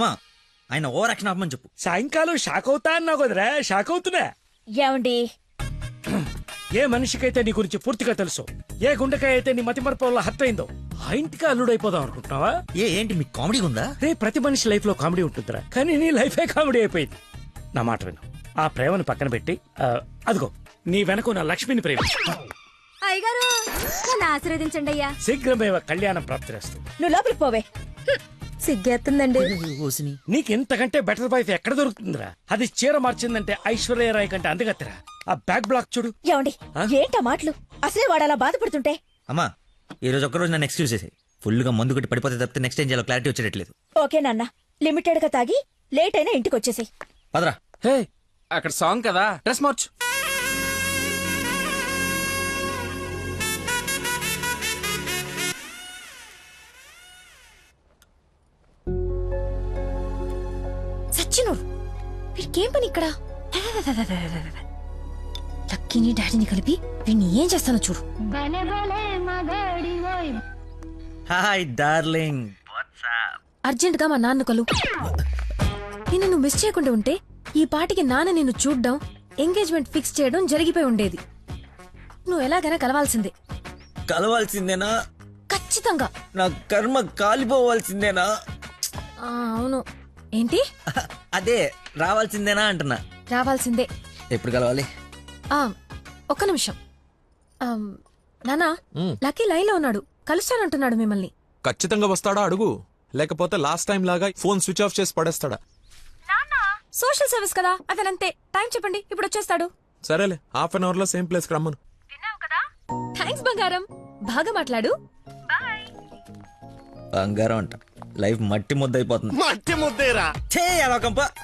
అమ్మా ఆయన over action ఆపమని చెప్పు. సాయంకాలం షాక్ అవుతా అన్నావు కదరా, షాక్ అవుతున్నా. ఏమండి ఏ మనిషికైతే నీ గురించి పూర్తిగా తెలుసు, ఏ గుండెకాయ అయితే నీ మతి మరపు వల్ల హత్య అయిందో ఆ ఇంటికి అల్లుడైపోదాం అనుకుంటున్నావా? ఏంటి మీకు కామెడీ ఉందా? రే ప్రతి మనిషి లైఫ్ లో కామెడీ ఉంటుందిరా, కానీ నీ లైఫే కామెడీ అయిపోయింది. నా మాట విను, ఆ ప్రేమను పక్కన పెట్టి అదిగో నీ వెనక నా లక్ష్మిని ప్రేమ. అయ్యగారు నన్ను ఆశీర్వదించండి అయ్యా. శీఘ్రమేవ కళ్యాణం ప్రాప్తిరస్తు. నువ్వు లోపలికి పోవే. సిగ్గేస్తుందండి. నీకు ఇంతకంటే బెటర్ వైఫ్ ఎక్కడ దొరుకుతుందిరా? అది చీర మార్చిందంటే ఐశ్వర్యరాయ్ కంటే అందగత్తరా. ఆ బ్యాక్ బ్లాక్ చూడు. ఏమండి ఏంటా మాటలు? అసలే వాడు అలా బాధపడుతుంటే. అమ్మా ఈ రోజు ఒక్కరోజు నన్ను ఎక్స్క్యూజ్ చేసి ఫుల్ గా మందు కొట్టి పడిపోతే తప్పితే నెక్స్ట్ ఏం చేయాలో క్లారిటీ వచ్చేటట్లేదు. ఓకే నాన్న, లిమిటెడ్ గా తాగి లేట్ అయినా ఇంటికి వచ్చేసాయి. పదరా. హే అక్కడ సాంగ్ కదా, డ్రెస్ మార్చు. సచ్చినోడు వీడికేం పని ఇక్కడ? లక్కీని డాడీని కలిపి వీడిని ఏం చేస్తానో చూడు. Hi darling. అర్జెంట్ గా మా నాన్న కలు. నిన్ను నువ్వు మిస్ చేయకుండా ఉంటే ఈ పాటికి నాన్న నిన్ను చూడ్డం, ఎంగేజ్మెంట్ ఫిక్స్ చేయడం జరిగిపోయి ఉండేది. నువ్వు ఎలాగైనా కలవాల్సిందే. కలవాల్సిందేనా? ఖచ్చితంగా. నా కర్మ కాలిపోవాల్సిందేనా? అవును. ఏంటి? అదే రావాల్సిందేనా అంటున్నా. రావాల్సిందే. ఎప్పుడు కలవాలి? ఒక్క నిమిషం. నానా లక్కీ లైన్ లో ఉన్నాడు, కలుస్తానంటున్నాడు మిమ్మల్ని. ఖచ్చితంగా వస్తాడా అడుగు, లేకపోతే లాస్ట్ టైం లాగా ఫోన్ స్విచ్ ఆఫ్ చేసి పడేస్తాడా? సోషల్ సర్వీస్ కదా, అతనంతే. టైం చెప్పండి, ఇప్పుడు వచ్చేస్తాడు. సరేలే, హాఫ్ అన్ అవర్ లో సేమ్ ప్లేస్ కి రమ్మను. థ్యాంక్స్ బంగారం, బాగా మాట్లాడు. బంగారం అంట, లైఫ్ మట్టి ముద్ద అయిపోతుంది. మట్టి ముద్దేరా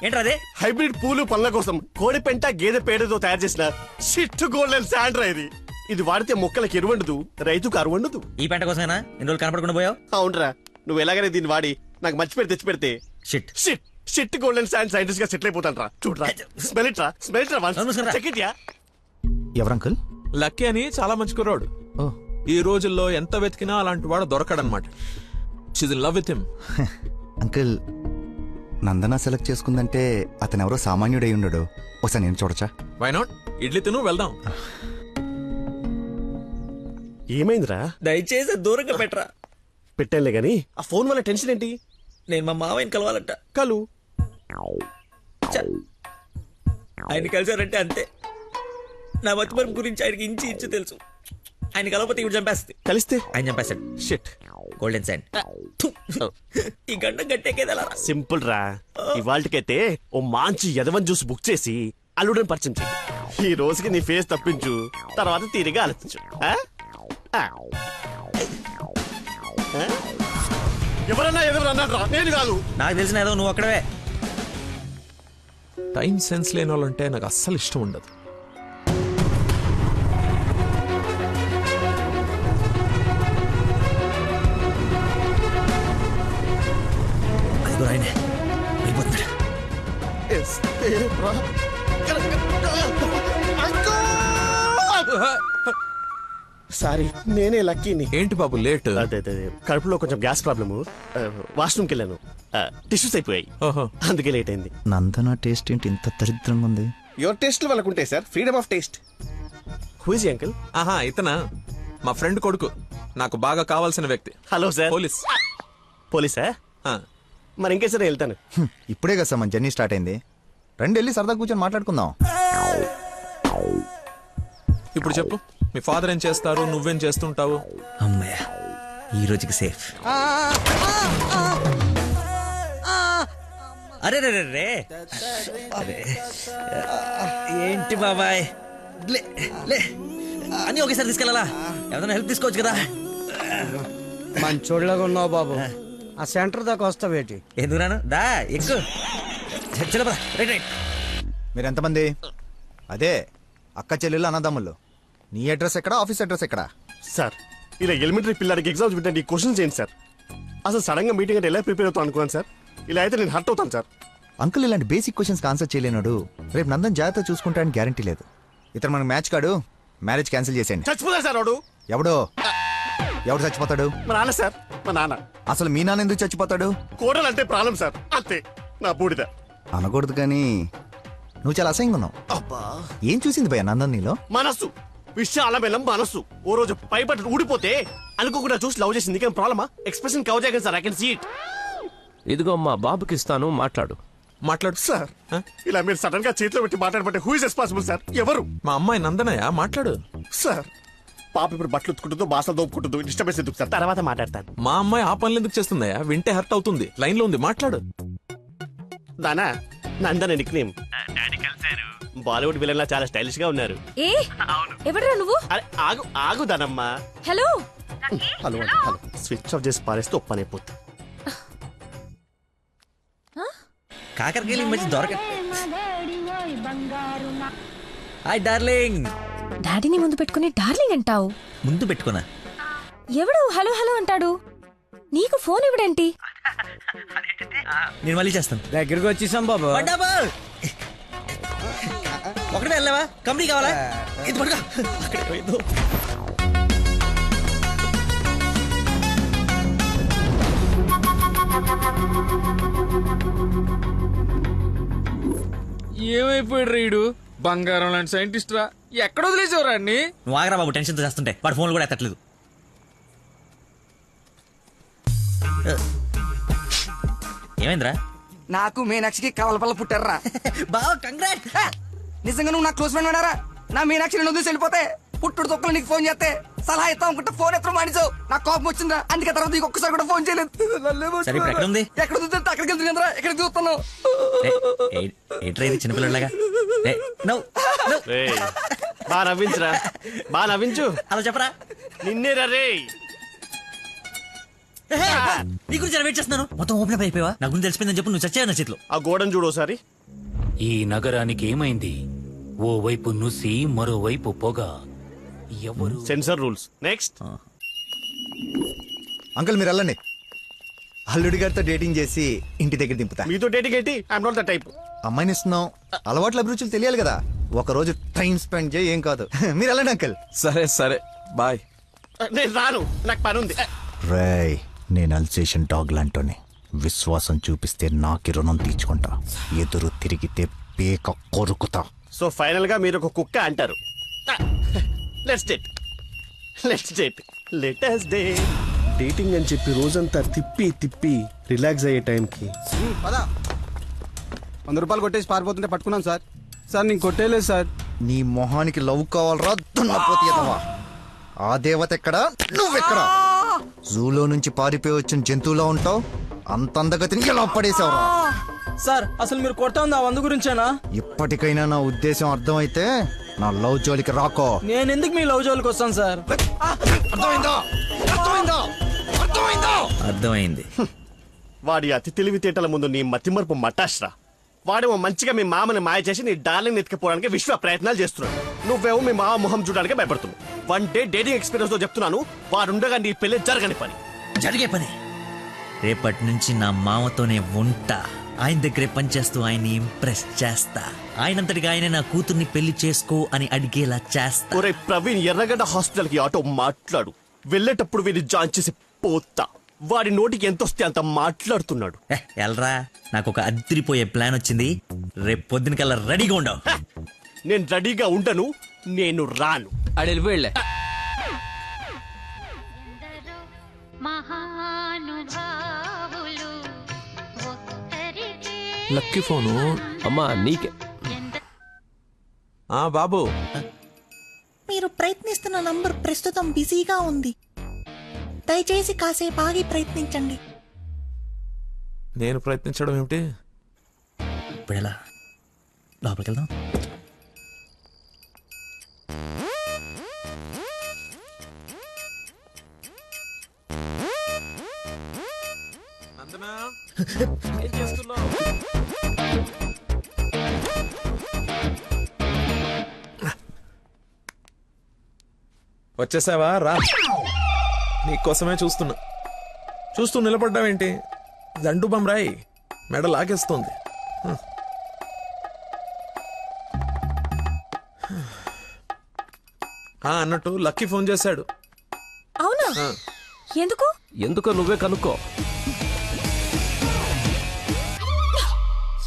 ఏంట్రా అదే? హైబ్రిడ్ పూలు పళ్ళ కోసం కోడి పెంట గేదె పేడతో తయారు చేసిన షిట్ గోల్డెన్ శాండ్రా ఇది. ఇది వాడితే మొక్కలకు ఎరువండదు, రైతుకు అరువండదు. ఈ పెంట కోసమేనా ఇన్ని రోజులు కనపడకుండా పోయావు? అవునరా, నువ్వు ఎలాగైనా దీన్ని వాడి నాకు మంచి పేరు తెచ్చి పెడితే shit shit shit golden sand scientist గా సెటిల్ అయిపోతాను రా. చూడరా, స్మెల్ ఇట్ రా, స్మెల్ ఇట్ రా, చెక్ ఇట్ యా. ఎవరంకుల్? లక్కీ అని చాలా మంచి కుర్రాడు. ఈ రోజుల్లో ఎంత వెతికినా అలాంటి వాడు దొరకడనమాట. She's in love with him. Uncle, Nandana select చేసుకుందంటే అతను ఎవరో సామాన్యుడై ఉండడు. ఒకసారి నేను చూడచ్చా? Why not? ఇడ్లీ తిను, వెళ్దాం. ఏమైందిరా? దయచేసి దూరంగా పెట్టరా. పెట్టానులే గాని ఆ ఫోన్ వల్ల టెన్షన్ ఏంటి? నేను మా మావయ్యని కలవాలంట. కలు ఆయన కలిసారంటే అంతే. నా మతిమరుపు గురించి ఆయనకి ఇంచి ఇచ్చి తెలుసు. ఆయన కలవకపోతే ఇప్పుడు చంపేస్తుంది. కలిస్తే ఆయన చంపేస్తాడు. Shit golden sign. ఈ గంట గట్టేకేదలా సింపుల్ రా. ఇవాళకైతే ఓ మంచి యదవన్ జ్యూస్ బుక్ చేసి అల్లుడని పరిచయం చెయ్యి. ఈ రోజుకి నీ ఫేస్ తప్పించు, తర్వాత తీరిగా ఆలోచించు. ఎవరన్నా ఎదురన్నారా? నేను కాదు. నాకు తెలిసిన ఏదో నువ్వు అక్కడవే. టైం సెన్స్ లేని వాళ్ళంటే నాకు అస్సలు ఇష్టం ఉండదు. సారీ, నేనే లక్కీని. ఏంటి బాబు లేట్? అదే కడుపులో కొంచెం గ్యాస్ ప్రాబ్లము, వాష్రూమ్కి వెళ్ళాను, టిష్యూస్ అయిపోయాయి, అందుకే లేట్ అయింది. నందన టేస్ట్ ఏంటి ఇంత దరిద్రంగా ఉంది? యువర్ టేస్ట్ వాళ్ళకు ఉంటాయి sir, freedom of taste. Who is uncle? ఆహా, ఇతనా మా ఫ్రెండ్ కొడుకు, నాకు బాగా కావాల్సిన వ్యక్తి. Hello sir. పోలీస్. పోలీసా? మరి ఇంకే సరే వెళ్తాను. ఇప్పుడే కదా సార్ మన జర్నీ స్టార్ట్ అయింది. రండి వెళ్ళి సరదా కూర్చొని మాట్లాడుకుందాం. ఇప్పుడు చెప్పు, మీ ఫాదర్ ఏం చేస్తారు, నువ్వేం చేస్తుంటావు? అమ్మయ్య, ఈ రోజుకి సేఫ్. అరే రే రే అరే ఏంటి బాబాయ్, లే లే అని ఒకేసారి తీసుకెళ్ళాలా? ఏదైనా హెల్ప్ తీసుకోవచ్చు కదా. మంచోళ్ళగా ఉన్నావు బాబు. ఆ సెంటర్ దాకా వస్తావేటి? ఎందుకు రాను, దా ఎక్కువ. Right right. మీరు ఎంతమంది? అదే అక్క చెల్లెళ్ళు అన్నదమ్ముళ్ళు. నీ అడ్రస్ ఎక్కడ, ఆఫీస్ అడ్రస్ ఎక్కడ? సార్, ఇలా ఎలిమెంటరీ పిల్లలకి ఎగ్జామ్స్ పెట్టండి, క్వశ్చన్స్ ఏంటి సార్? అసలు సడన్ గా మీటింగ్ అంటే ఎలా ప్రిపేర్ అవుతాను అనుకున్నాను సార్. ఇలా అయితే నేను హర్ట్ అవుతాను సార్. అంకుల్, ఇలాంటి బేసిక్ క్వశ్చన్స్ ఆన్సర్ చేయలేనాడు. రేపు నందన్ జాగ్రత్త చూసుకుంటాడని గ్యారంటీ లేదు. ఇతను మనకు మ్యాచ్ కాడు, మ్యారేజ్ క్యాన్సిల్ చేసేయండి. చచ్చిపోతా సార్ వాడు. ఎవడో ఎవరు చచ్చిపోతాడు? మా నాన్న సార్, మా నాన్న. అసలు మీ నాన్న ఎందుకు చచ్చిపోతాడు? కోడలంటే ప్రాణం సార్, అంతే. నా బూడిద. అనకూడదు కానీ నువ్వు చాలా అసహ్యంగా ఉన్నావు. అబ్బా, ఏం చూసింది భయ నందన్ నీలో? మనస్సు, విశాలమైన మనస్సు. ఓ రోజు పైపట్టు ఊడిపోతే అనుకోకుండా చూసి లవ్ చేసింది. నీకేం ప్రాబ్లమా? ఎక్స్ప్రెషన్ కవర్ చేయగలను sir, I can see it. ఇదిగో మా బాబుకి ఇస్తాను, మాట్లాడు. మాట్లాడు. సార్, ఇలా మీరు సడన్ గా చేతిలో పెట్టి మాట్లాడబట్టే హూ ఇస్ రెస్పాన్సిబుల్ సార్? ఎవరు? మా అమ్మాయి నందనయ్య, మాట్లాడు. సార్, పాప ఇప్పుడు బట్టలు ఉత్తుకుంటుందో బాసలు దోపుకుంటుందో డిస్టర్బెన్స్ ఎందుకు సార్? తర్వాత మాట్లాడతాను. మా అమ్మాయి ఆ పనులు ఎందుకు చేస్తుందయ్యా? వింటే హర్ట్ అవుతుంది. లైన్ లో ఉంది, మాట్లాడు. దానా నందన నిక్ నేమ్. బాలీవుడ్ విలన్ లా చాలా స్టైలిష్ గా ఉన్నారు. ఏ ఎవడరా నువ్వు? అరే ఆగు ఆగు దానమ్మా. హలో హలో అండి, హలో. స్విచ్ ఆఫ్ చేసి పారేస్తే ఒప్పనైపోతుంది. కాకరకాయలు ఈ మధ్య దొరక. Hi darling. డాడీని ముందు పెట్టుకుని డార్లింగ్ అంటావు? ముందు పెట్టుకున్నా. ఎవడు హలో హలో అంటాడు? నీకు ఫోన్ ఇవ్వడేంటి? నేను మళ్ళీ చేస్తాను. దగ్గరికి వచ్చేసాం బాబు. ఒకటే వెళ్ళావా? కంపెనీ కావాలా? ఇది పడుకో. అక్కడే పోయిందో. ఏమైపోయాడు రీడు? బంగారం లాంటి సైంటిస్ట్ రా. ఎక్కడ వదిలేసేవరా అన్ని? నువ్వు ఆగరా బాబు, టెన్షన్తో చేస్తుంటే. వాడు ఫోన్లు కూడా ఎత్తట్లేదు. ఏమైందిరా? నాకు మీనాక్షికి కవలపల్ల పుట్టారా? బావ కంగ్రాట్. నిజంగా నువ్వు నా క్లోజ్ ఫ్రెండ్ ఉన్నారా? నా మీనాక్షి నేను వదిలేసి వెళ్ళిపోతే పుట్టుడు తొక్కలు నీకు ఫోన్ చేస్తే సలహా ఇస్తాం అనుకుంటే ఫోన్ ఎత్తడం మానేసావు. నాకు కోపం వచ్చిందా, అందుకే తర్వాత నీకు ఒక్కసారి కూడా ఫోన్ చేయలేదు. సరే ఇప్పుడు ఎక్కడ ఉంది? ఎక్కడ చూస్తే అక్కడికి వెళ్తుంది కదరా, ఎక్కడ చూస్తున్నావు? ఏంట్రా ఇది చిన్నపిల్లలాగా? బా నవ్వించురా, బా నవ్వించు. అలా చెప్పరా. నిన్నే రే. నీ గురించి వెయిట్ చేస్తున్నాను. మొత్తం ఓపెన్ అప్ అయిపోయావా? నా గురించి తెలిసిపోయిందని చెప్పు. నువ్వు చచ్చావు నా చేతిలో. ఆ గోడను చూడు ఒకసారి. ఈ నగరానికి ఏమైంది? ఓ వైపు నుసి, మరోవైపు పొగ. ఎవరు? Sensor rules. నెక్స్ట్. అంకుల్ మీరు వెళ్ళండి. అల్లుడి గారితో డేటింగ్ చేసి ఇంటి దగ్గర దింపుతా. మీతో డేటింగ్ ఏంటి? I'm not the type. అమ్మాయిని ఇస్తున్నాం, అలవాట్ల అభిరుచులు తెలియాలి కదా. ఒక రోజు టైం స్పెండ్ చేయి, ఏం కాదు. మీరు వెళ్ళండి అంకుల్. సరే సరే, బాయ్. నేను రాను, నాకు పని ఉంది. రేయ్, నేను అల్సేషన్ డాగ్ లాంటోని. విశ్వాసం చూపిస్తే నాకి రుణం తీర్చుకుంటా, ఎదురు తిరిగితే పేక కొరుకుతా. సో ఫైనల్ గా మీరు ఒక కుక్క అంటారు. Let's date, let's date, let us date. Dating అని చెప్పి రోజంతా తిప్పి తిప్పి రిలాక్స్ అయ్యే టైంకి 100 రూపాయలు కొట్టేసి పారిపోతుంటే పట్టుకున్నాం సార్. సార్ నేను కొట్టేయలేదు సార్. నీ మొహానికి లవ్ కావాలరా దున్నపోతే ఎదవా? ఆ దేవత ఎక్కడా, నువ్వెక్కడా? జూలో నుంచి పారిపోయి వచ్చిన జంతువులా ఉంటావు. అంత అందగతిని ఎలా పడేసావురా? సార్ అసలు మీరు కొడతా ఉంది ఆ 100 గురించేనా? ఇప్పటికైనా నా ఉద్దేశం అర్థమైతే నా లవ్ జోలికి రాకో. నేను ఎందుకు మీ లవ్ జోలికి వస్తాను సార్? అర్థమైందా? అర్థమైందా? అర్థమైందా? అర్థమైంది. వాడి అతి తెలివితేటల ముందు నీ మతిమరుపు మటాష్రా. వాడేమో మంచిగా మీ మామని మాయ చేసి నీ డార్లింగ్ ఎత్తుకుపోవడానికి విశ్వ ప్రయత్నాలు చేస్తున్నాడు. నువ్వేమో మీ మామ మొహం చూడడానికి భయపడుతున్నావు. 1 డే డేటింగ్ ఎక్స్పీరియన్స్ తో చెప్తున్నాను, వాడుండగా నీ పెళ్లి జరగని పని. జరిగే పని. రేపటి నుంచి నా మామతోనే ఉంటా. ఆయన దగ్గరే పనిచేస్తూ ఆయన్ని ఇంప్రెస్ చేస్తా. ఆయనంతటిగా ఆయన నా కూతుర్ని పెళ్లి చేసుకో అని అడిగేలా చేస్తా. ఒరే ప్రవీణ్, ఎర్రగడ్డ హాస్పిటల్ కి ఆటో మాట్లాడు. వెళ్ళేటప్పుడు వీడిని జాయిన్ చేసి పోతా. వాడి నోటికి ఎంతొస్తే అంత మాట్లాడుతున్నాడు. ఎల్రా, నాకు ఒక అదిరిపోయే ప్లాన్ వచ్చింది. రేపు పొద్దునకల్లా రెడీగా ఉండవు. నేను రెడీగా ఉండను, నేను రాను. ఆడు వెళ్ళిపోయిలే. Lucky phone. అమ్మా నీకే. ఆ బాబు, మీరు ప్రయత్నిస్తున్న నంబర్ ప్రస్తుతం బిజీగా ఉంది. దయచేసి కాసేపు ఆగి ప్రయత్నించండి. నేను ప్రయత్నించడం ఏమిటి? ఇప్పుడు ఎలా? లోపలికి వెళ్దాం. నందనా, ఏం చేస్తున్నావు? వచ్చేసావా? రా, నీకోసమే చూస్తూ నిలబడ్డావేంటి? దండు బమ్రాయి మెడ లాగేస్తోంది. అన్నట్టు లక్కీ ఫోన్ చేశాడు. అవునా? ఎందుకు? ఎందుకో నువ్వే కనుక్కో.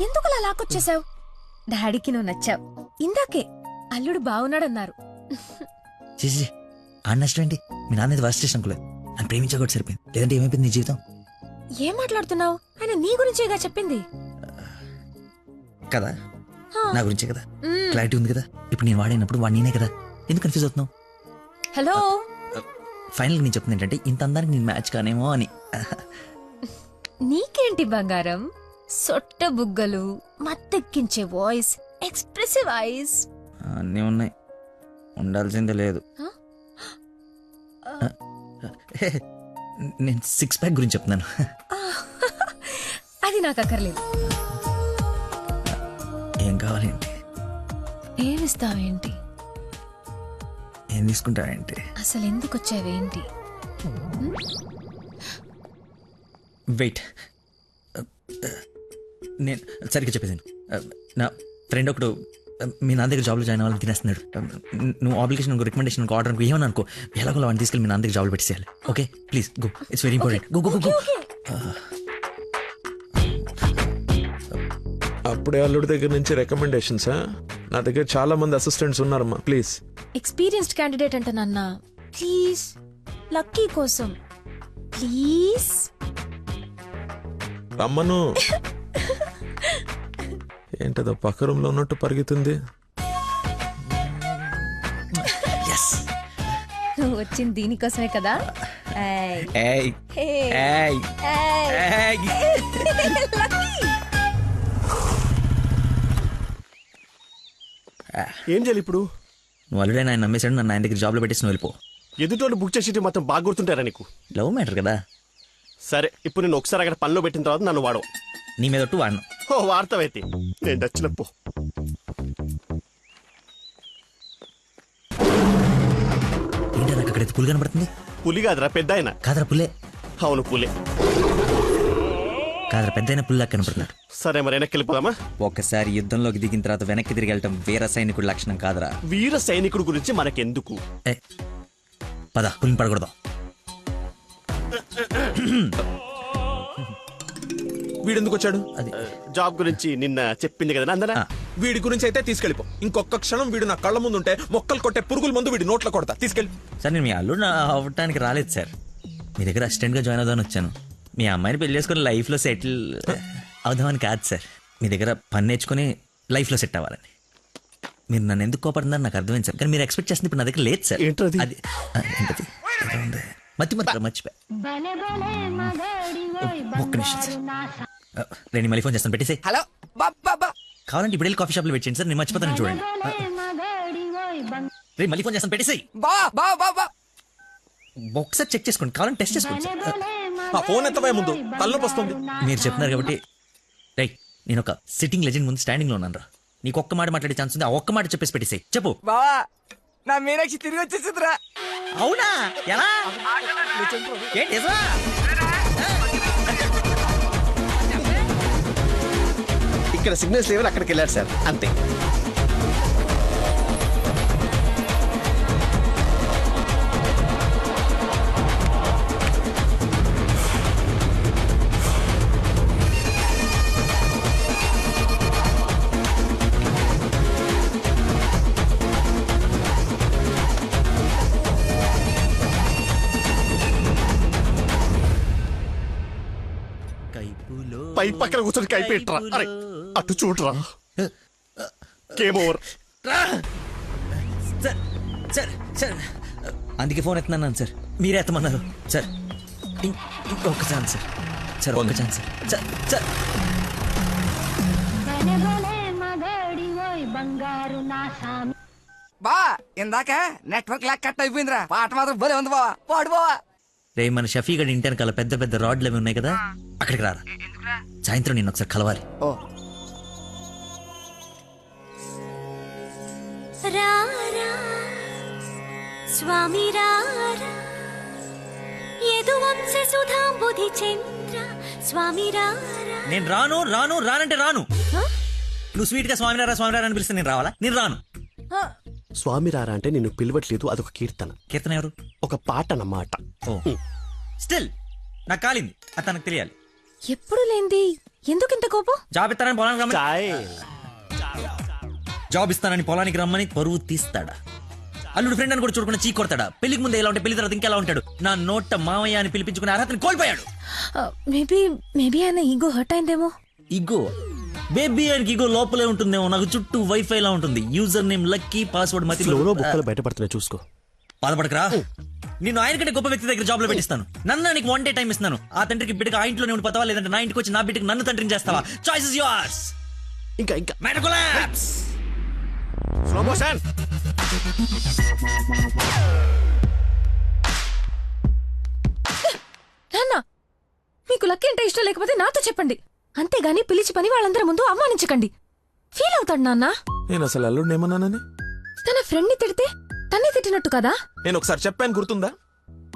ఎందుకు అలా లాక్కొచ్చేసావు? డాడీకి నువ్వు నచ్చావు. ఇందాకే అల్లుడు బాగున్నాడన్నారు. చేసి అన్నష్టం ఏంటి? మీ నాన్న వర్స్ట్ స్టేషన్ అనుకోలేదు. నన్ను ప్రేమించకూడదు సరిపోయింది. లేదంటే ఏమైపోయింది నీ జీవితం? ఏం మాట్లాడుతున్నావు? ఆయన నీ గురించేగా చెప్పింది కదా, హా. నా గురించే కదా. మ్మ్. క్లారిటీ ఉంది కదా. ఇప్పుడు నేను వాడినప్పుడు వాడు నేనే కదా. ఎందుకు కన్ఫ్యూజ్ అవుతున్నావు? హలో, ఫైనల్ నేను చెప్తుంది ఏంటంటే ఇంత అందానికి నేను మ్యాచ్ కానేమో అని. నీకేంటి బంగారం? సొట్ట బుగ్గలు, మత్తెక్కించే వాయిస్, ఎక్స్ప్రెసివ్ ఐస్. అన్నీ ఉన్నాయి, ఉండాల్సిందే లేదు. నేను 6 ప్యాక్ గురించి చెప్తున్నాను. అది నాకు అక్కర్లేదు. ఏం కావాలేంటి? ఏమిస్తావేంటి? ఏం తీసుకుంటావేంటి? అసలు ఎందుకు వచ్చావేంటి? వెయిట్, నేను సరిగ్గా చెప్పేసాను. నా ఫ్రెండ్ ఒకడు మీ నాన్న దగ్గర జాబ్లో జాయిన్ అవ్వాలని తినేస్తున్నాడు. నువ్వు అప్లికేషన్ రికమెండేషన్ ఆర్డర్ అనుకో, ఏమని అనుకో, ఎలాగో వాడిని తీసుకెళ్ళి మీ నాన్న దగ్గర జాబ్లో పెట్టేసేయాలి. Okay please go, it's very important. Go go go. అప్పుడే అల్లుడి దగ్గర నుంచి రికమెండేషన్సా? నా దగ్గర చాలా మంది అసిస్టెంట్స్ ఉన్నారమ్మా, ప్లీజ్. ఎక్స్పీరియన్స్డ్ క్యాండిడేట్ అంట నాన్న. ప్లీజ్, లక్కీ కోసం ప్లీజ్. రమ్మను. ఏంటదో పక్క రూమ్ లో ఉన్నట్టు పరిగెత్తుంది. నువ్వు వచ్చింది దీనికోసమే కదా. ఏయ్ ఏయ్ ఏయ్. ఏం చేయాలి ఇప్పుడు? నువ్వు ఆల్రెడీ ఆయన నమ్మేశాడు, నన్ను ఆయన దగ్గర జాబ్లో పెట్టేసి నువ్వు వెళ్ళిపో. ఎదుటోళ్ళు బుక్ చేసి మాత్రం బాగా గుర్తుంటారా నీకు? లవ్ మ్యాటర్ కదా. సరే, ఇప్పుడు నేను ఒకసారి అక్కడ పనిలో పెట్టిన తర్వాత నన్ను వాడవు. నీ మీద ఒట్టు వాడను. ఓ వార్తవైతే నేను నచ్చినప్పు. ఏంటి నాకు అక్కడ పులి కనబడుతుంది? పులి కాదురా, పెద్ద ఆయన. కాదరా పుల్లే. అవును పులే. కాదరా పెద్ద అయిన పుల్లా కనపడుతున్నాడు. సరే మరి వెనక్కి వెళ్ళిపోదామా? ఒకసారి యుద్ధంలోకి దిగిన తర్వాత వెనక్కి తిరిగి వెళ్ళటం వీర సైనికుడి లక్షణం కాదురా. వీర సైనికుడు గురించి మనకెందుకు? ఏ పద, పులిని పడకూడదాం. వీడెందుకు వచ్చాడు? అది జాబ్ గురించి నిన్న చెప్పింది కదా నందన. వీడి గురించి అయితే తీసుకెళ్ళిపో. ఇంకొక క్షణం వీడు నా కళ్ళ ముందు ఉంటే మొక్కలు కొట్టే పురుగుల ముందు వీడి నోట్లో కొడతా. తీసుకెళ్ళి. సార్ నేను మీ అల్లుడు అవ్వటానికి రాలేదు సార్, మీ దగ్గర అసిస్టెంట్గా జాయిన్ అవుదామని వచ్చాను. మీ అమ్మాయిని పెళ్లి చేసుకుని లైఫ్లో సెటిల్ అవుదామని కాదు సార్, మీ దగ్గర పని నేర్చుకుని లైఫ్లో సెట్ అవ్వాలని. మీరు నన్ను ఎందుకు కోపడుతున్నారు నాకు అర్థమైంది సార్, కానీ మీరు ఎక్స్పెక్ట్ చేస్తుంది ఇప్పుడు నా దగ్గర లేదు సార్. ఏంటది? అది ఏంటది? మర్చిపోయి ఒక్క నిమిషం సార్. రేణి మళ్ళీ ఫోన్ చేస్తాను, పెట్టేసి. హలో బాబా. కావాలంటే ఇప్పుడు వెళ్ళి కాఫీ షాప్లో పెట్టేయండి సార్, నేను మర్చిపోతాను చూడండి. రే మళ్ళీ ఫోన్ చేస్తాను, పెట్టేసి. బా ఒకసారి చెక్ చేసుకోండి, కావాలంటే టెస్ట్ చేసుకోండి సార్. ఆ ఫోన్ ఎత్తవే ముందు, తలనొప్పి వస్తుంది. మీరు చెప్తున్నారు కాబట్టి రైట్, నేను ఒక సిట్టింగ్ లెజెండ్ ముందు స్టాండింగ్ లో ఉన్నాను రా. నీకు ఒక్క మాట మాట్లాడే ఛాన్స్ ఉంది, ఆ ఒక్క మాట చెప్పేసి పెట్టేసాయి. చెప్పు. బావా, నా మీనాక్షి తిరిగి వచ్చేసిందిరా. అవునా? ఎలా? ఏంటి నిజమా? ఇక్కడ సిగ్నల్స్ లేవని అక్కడికి వెళ్ళారు సార్, అంతే. పై పక్కన కూర్చొని కైపెట్రా. అరే అటు చూడరా. Game over. Sir sir sir అందుకే ఫోన్ ఎత్తున్నాను సార్, మీరే ఎత్తమన్నారు సార్. ఇంకొక ఛాన్స్ సార్, సార్ ఒక్క ఛాన్స్ సార్. సార్ బా ఇందాక నెట్వర్క్ లాక్ కట్ అయిపోయిందిరా. పాట మాత్రం భలే ఉంది బావా, పాడు బావా. రే మన షఫీ గడి ఇంటి వెనకాల పెద్ద పెద్ద రాడ్లు అవి ఉన్నాయి కదా, అక్కడికి రారా. సాయంత్రం నేను ఒకసారి కలవాలి. ఓ స్వామి నేను రాను రాను రానంటే రాను. నువ్వు స్వీట్ గా స్వామినారా స్వామినారా అని పిలిస్తే నేను రావాలా? నేను రాను. స్వామి రారా అంటే నిన్ను పిలవట్లేదు, అదొక కీర్తన. కీర్తన ఎవరు? ఒక పాట అన్నమాట. ఓ స్టిల్ నాకు కాలింది అది తనకు తెలియాలి. ఎప్పుడు లేంది ఎందుకు ఇంత కోపం? జాబ్ ఇస్తానని పొలానికి రమ్మని చాయ్ జాబ్ ఇస్తానని పొలానికి రమ్మని పరువు తీస్తాడా? అల్లుడు ఫ్రెండ్ అని కూడా చూడకుండా చీ కొడతాడా? పెళ్లికి ముందు ఎలా ఉంటే పెళ్లి తర్వాత ఇంకెలా ఉంటాడు? నా నోట మామయ్య అని పిలిపించుకునే అర్హతని కోల్పోయాడు. మేబీ ఆయన ఈగో హర్ట్ అయిందేమో. ఇగో బేబీ ఆయనకి ఇగో లోపలే ఉంటుందేమో. నాకు చుట్టూ వైఫై లా ఉంటుంది. యూజర్ నేమ్ లక్కీ, పాస్వర్డ్ మతి. బుక్కలు బయటపడుతున్నాయి చూసుకో. బాధపడకరా, నేను ఆయన కంటే గొప్ప వ్యక్తి దగ్గర జాబ్ లో పెట్టిస్తాను. నన్ను నీకు 1 day టైం ఇస్తాను. ఆ తండ్రికి బిడ్డకి ఆ ఇంట్లోనే ఉండిపోతావా, లేదంటే నా ఇంటికి వచ్చి నా బిడ్డకి నన్ను తండ్రిని చేస్తావా? Choice is yours. ఇంకా మ్యాటర్ కొలాప్స్. Slow motion. నాన్న, మీకు లక్కీ అంటే ఇష్టం లేకపోతే నాతో చెప్పండి, అంతేగాని పిలిచి పని వాళ్ళందరి ముందు అవమానించకండి. ఫీల్ అవుతాడు నాన్న. నేను అసలు అల్లుడిని ఏమన్నానని? తన ఫ్రెండ్ ని తిడితే తన్నే తిట్టినట్టు కదా. నేను ఒకసారి చెప్పాను, గుర్తుందా?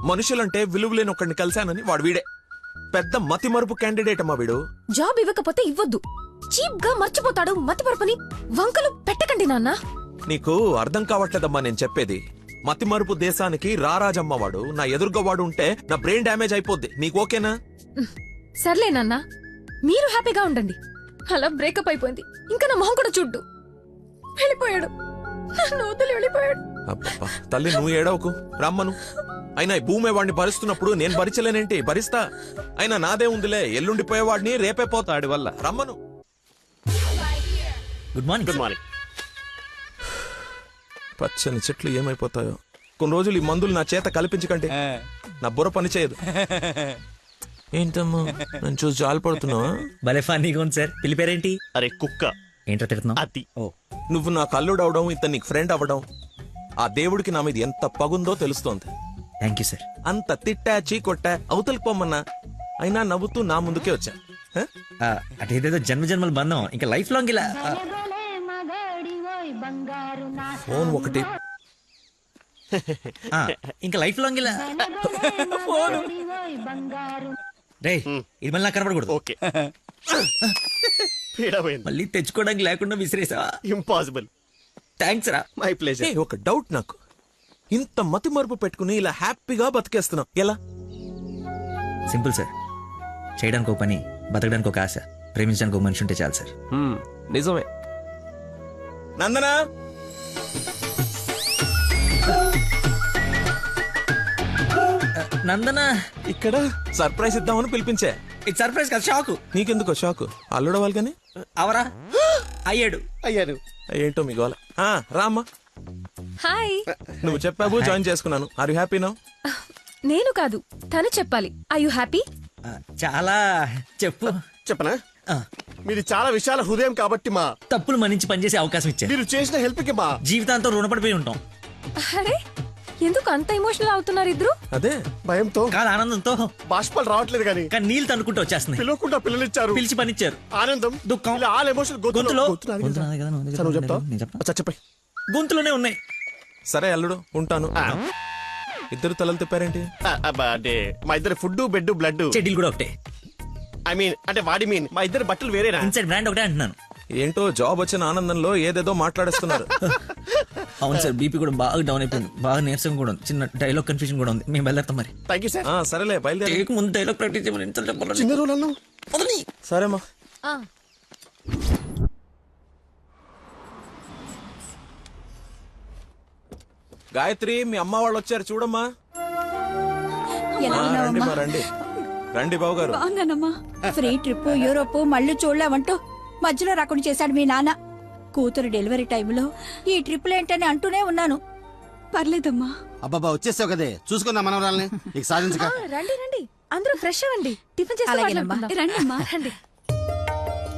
మనుషులంటే విలువలేని ఒకడిని కలిశానని. వాడు వీడే పెద్ద మతి మరుపు క్యాండిడేట్ అమ్మా వీడు. జాబ్ ఇవ్వకపోతే ఇవ్వద్దు. చీప్ గా మర్చిపోతాడు. మతి పరపని వంకలు పెట్టకండి నాన్న. నీకు అర్థం కావట్లేదమ్మా నేను చెప్పేది. మతి మరుపు దేశానికి రారాజమ్మ వాడు. నా ఎదురుగా వాడు ఉంటే నా బ్రెయిన్ డ్యామేజ్ అయిపోద్ది. నీకు ఓకేనా? సర్లే నాన్న, మీరు హ్యాపీగా ఉండండి. అలా బ్రేకప్ అయిపోయింది. ఇంకా నా మొహం కూడా చూడ్డు. వెళ్ళిపోయాడు, నన్ను వదిలి వెళ్ళిపోయాడు. అబ్బబ్బా, తల్లి నువ్వు ఏడవకు, రమ్మను. అయినా ఈ భూమి వాడిని భరిస్తున్నప్పుడు నేను భరించలేనేంటి? భరిస్తా. అయినా నాదే ఉందిలే, ఎల్లుండిపోయేవాడిని రేపే పోతాడి వల్ల. రమ్మను. Good morning. Good morning. పచ్చని చెట్లు ఏమైపోతాయో. కొన్ని రోజులు ఈ మందులు నా చేత కల్పించకండి, నా బుర్ర పని చేయదు. ఏంటమ్మా నేను చూసి జాలిపడుతున్నావా? భలే ఫన్నీగా ఉంది సార్. పిల్లి పేరేంటి? అరే కుక్క. ఏంటో తిడుతున్నావు? అది ఓ, నువ్వు నా కల్లుడు అవడం, ఇతను నీకు ఫ్రెండ్ అవ్వడం, ఆ దేవుడికి నా మీద ఎంత పగుందో తెలుస్తోంది. Thank you sir. అంత తిట్టా చీకొట్టా అవతలికి పొమ్మన్నా అయినా నవ్వుతూ నా ముందుకే వచ్చా. అంటే ఏదేదో జన్మ జన్మల బంధం, ఇంకా లైఫ్ లాంగ్ ఇలా. ఫోన్ ఒకటి. ఇంకా లైఫ్ లాంగ్ ఇలా. రే, ఇది మళ్ళీ నాకు కనపడకూడదు. ఓకే. పీడమైంది. మళ్ళీ తెచ్చుకోవడానికి లేకుండా విసిరేసావా? ఇంపాసిబుల్. థ్యాంక్స్ రా. My pleasure. ఒక డౌట్ నాకు. ఇంత మతి మరుపు పెట్టుకుని ఇలా హ్యాపీగా బతికేస్తున్నావు ఎలా? Simple sir. చేయడానికి ఒక పని, బతకడానికి ఒక ఆశ, ప్రేమించడానికి ఒక మనిషి ఉంటే చాలు సార్. నిజమే. నందనా, నందన ఇక్కడ సర్ప్రైజ్ ఇద్దామని పిలిపించే. ఇది సర్ప్రైజ్ కాదు, షాకు. నీకెందుకో షాకు? అల్లుడవాలి కానీ అవరా అయ్యాడు. అయ్యారు. ఏంటో మీ గోల. రామ్మా. హాయ్. నువ్వు చెప్పావు, జాయిన్ చేసుకున్నాను. Are you happy now? నేను కాదు, తను చెప్పాలి. I you happy? చాలా. చెప్పు. చెప్పనా? మీరు చాలా విశాల హృదయం కాబట్టి మా తప్పులు మన్నించి పనిచేసే అవకాశం ఇచ్చారు. మీరు చేసిన హెల్ప్ కి మా జీవితాంతం రుణపడిపోయి ఉంటాం. అరే, ఎందుకు అంత ఎమోషనల్ అవుతున్నారు ఇద్దరు? అదే భయంతో కాదు, ఆనందంతో. బాష్పాలు రావట్లేదు కానీ కానీ నీళ్ళు తనుకుంటూ వచ్చేస్తున్నాయి. పిలవకుండా పిల్లనిచ్చారు, పిలిచి పనిచ్చారు. ఆనందం, దుఃఖం, ఇలా ఆల్ ఎమోషన్ గొంతులో. నువ్వు చెప్తావు? అచ్చా, చెప్పండి. గొంతులోనే ఉన్నాయి. సరే అల్లుడు, ఉంటాను. ఇద్దరు తలలు తిప్పారేంటి? అంటే మా ఇద్దరు ఫుడ్ బెడ్ బ్లడ్. చెడ్డీలు కూడా ఒకటే. ఐ మీన్ అంటే వాడి మీన్ మా ఇద్దరు బట్టలు వేరేనా? ఇన్సైడ్ బ్రాండ్ ఒకటే అంటున్నాను. ఏంటో జాబ్ వచ్చిన ఆనందంలో ఏదేదో మాట్లాడేస్తున్నారు. అవును సార్, బీపీ కూడా బాగా డౌన్ అయిపోయింది. బాగా నీరసం కూడా ఉంది. చిన్న డైలాగ్ కన్ఫ్యూజన్ కూడా ఉంది. మేము బయలుదేరుతాం మరి. Thank you sir. సరేలే బయలుదేరి. టేక్ ముందు డైలాగ్ ప్రాక్టీస్ చేయమని ఎంత చెప్పాలి? చిన్న రోజులలో సరేమ్మా. గాయత్రి, మీ అమ్మ వాళ్ళు వచ్చారు చూడమ్మా. రండి మా, రండి రండి బాబు గారు. బాగున్నానమ్మా. ఫ్రీ ట్రిప్ యూరోప్ మళ్ళీ చూడలేమంటూ మధ్యలో రాకుండా చేశాడు మీ నాన్న. కూతురు డెలివరీ టైంలో ఈ ట్రిప్లు ఏంటని అంటూనే ఉన్నాను. పర్లేదమ్మా. అబ్బాబా, వచ్చేసావు కదే, చూసుకుందాం మనవరాల్ని. నీకు సాధించక. రండి రండి, అందరూ ఫ్రెష్ అవ్వండి. టిఫిన్ చేసి అలాగేనమ్మా. రండమ్మా. రండి.